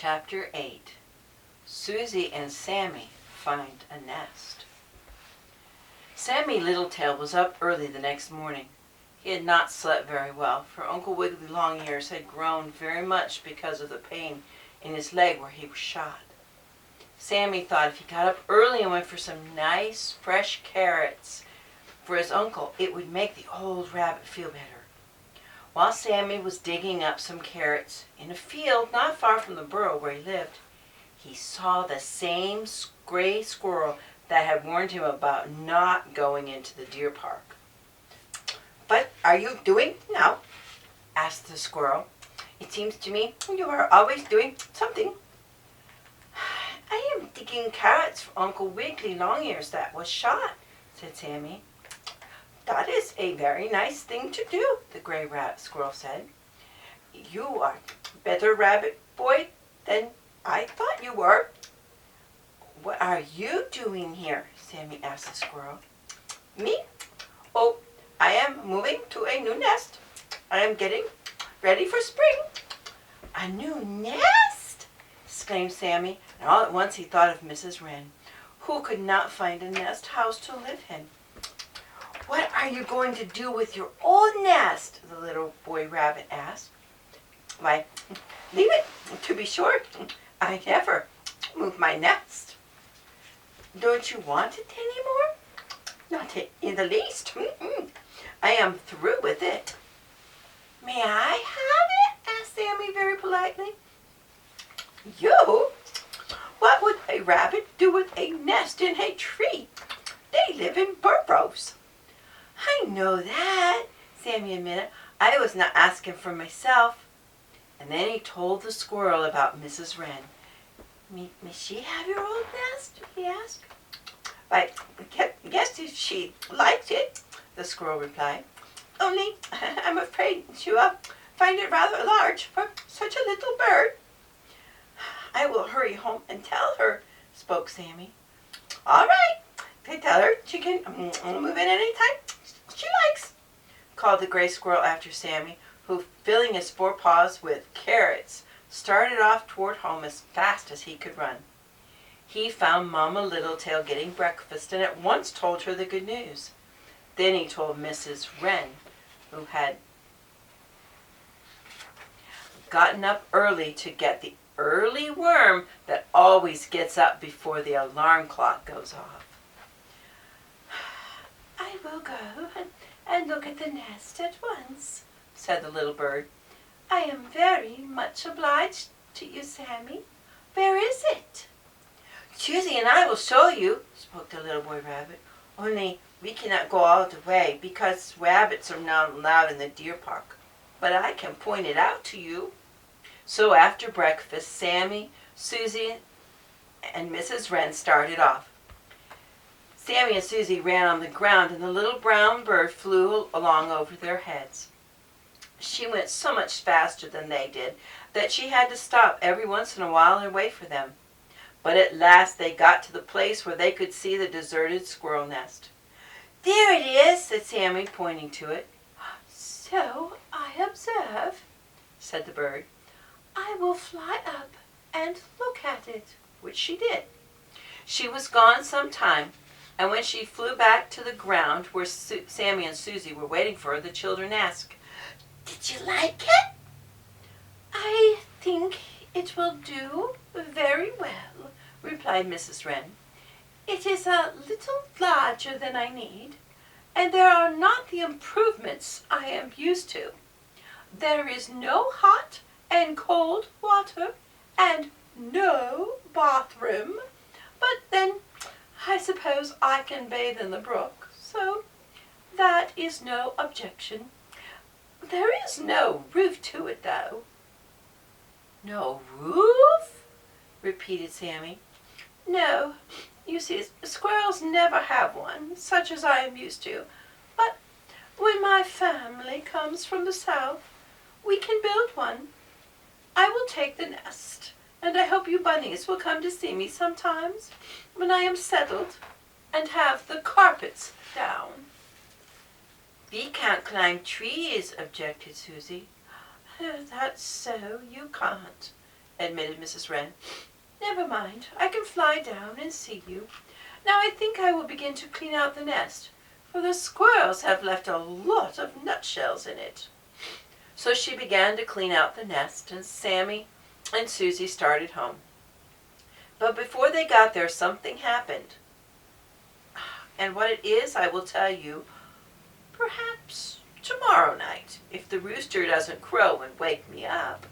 Chapter 8. Susie and Sammie find a nest. Sammie Littletail was up early the next morning. He had not slept very well, for Uncle Wiggily Longears had grown very much because of the pain in his leg where he was shot. Sammie thought if he got up early and went for some nice, fresh carrots for his uncle, it would make the old rabbit feel better. While Sammie was digging up some carrots in a field not far from the burrow where he lived, he saw the same gray squirrel that had warned him about not going into the deer park. "What are you doing now?" asked the squirrel. "It seems to me you are always doing something." "I am digging carrots for Uncle Wiggily Longears that was shot," said Sammie. "That is a very nice thing to do," the gray squirrel said. "You are a better rabbit boy than I thought you were." "What are you doing here?" Sammie asked the squirrel. "Me? Oh, I am moving to a new nest. I am getting ready for spring." "A new nest!" exclaimed Sammie, and all at once he thought of Mrs. Wren, who could not find a nest house to live in. "What are you going to do with your old nest?" the little boy rabbit asked. "Why, leave it, to be sure. I never move my nest." "Don't you want it anymore?" "Not in the least. I am through with it." "May I have it?" asked Sammie very politely. "You? What would a rabbit do with a nest in a tree? They live in burrows." "I know that," Sammie admitted. "I was not asking for myself." And then he told the squirrel about Mrs. Wren. May she have your old nest?" he asked. "I guess if she likes it," the squirrel replied. "Only I'm afraid she'll find it rather large for such a little bird." "I will hurry home and tell her," spoke Sammie. "All right, tell her she can move in any time she likes," called the gray squirrel after Sammie, who, filling his forepaws with carrots, started off toward home as fast as he could run. He found Mamma Littletail getting breakfast and at once told her the good news. Then he told Mrs. Wren, who had gotten up early to get the early worm that always gets up before the alarm clock goes off. "I will go and look at the nest at once," said the little bird. "I am very much obliged to you, Sammie. Where is it?" "Susie and I will show you," spoke the little boy rabbit. "Only we cannot go all the way because rabbits are not allowed in the deer park. But I can point it out to you." So after breakfast, Sammie, Susie, and Mrs. Wren started off. Sammie and Susie ran on the ground and the little brown bird flew along over their heads. She went so much faster than they did that she had to stop every once in a while and wait for them. But at last they got to the place where they could see the deserted squirrel nest. "There it is," said Sammie, pointing to it. "So I observe," said the bird. "I will fly up and look at it," which she did. She was gone some time, and when she flew back to the ground where Sammie and Susie were waiting for her, the children asked, "Did you like it?" "I think it will do very well," replied Mrs. Wren. "It is a little larger than I need, and there are not the improvements I am used to. There is no hot and cold water and no bathroom, but then I suppose I can bathe in the brook, so that is no objection. There is no roof to it, though." "No roof?" repeated Sammie. "No, you see, squirrels never have one, such as I am used to. But when my family comes from the south, we can build one. I will take the nest, and I hope you bunnies will come to see me sometimes when I am settled and have the carpets down." "We can't climb trees," objected Susie. "That's so, you can't," admitted Mrs. Wren. "Never mind, I can fly down and see you. Now I think I will begin to clean out the nest, for the squirrels have left a lot of nutshells in it." So she began to clean out the nest, and Sammie and Susie started home. But before they got there, something happened. And what it is, I will tell you perhaps tomorrow night, if the rooster doesn't crow and wake me up.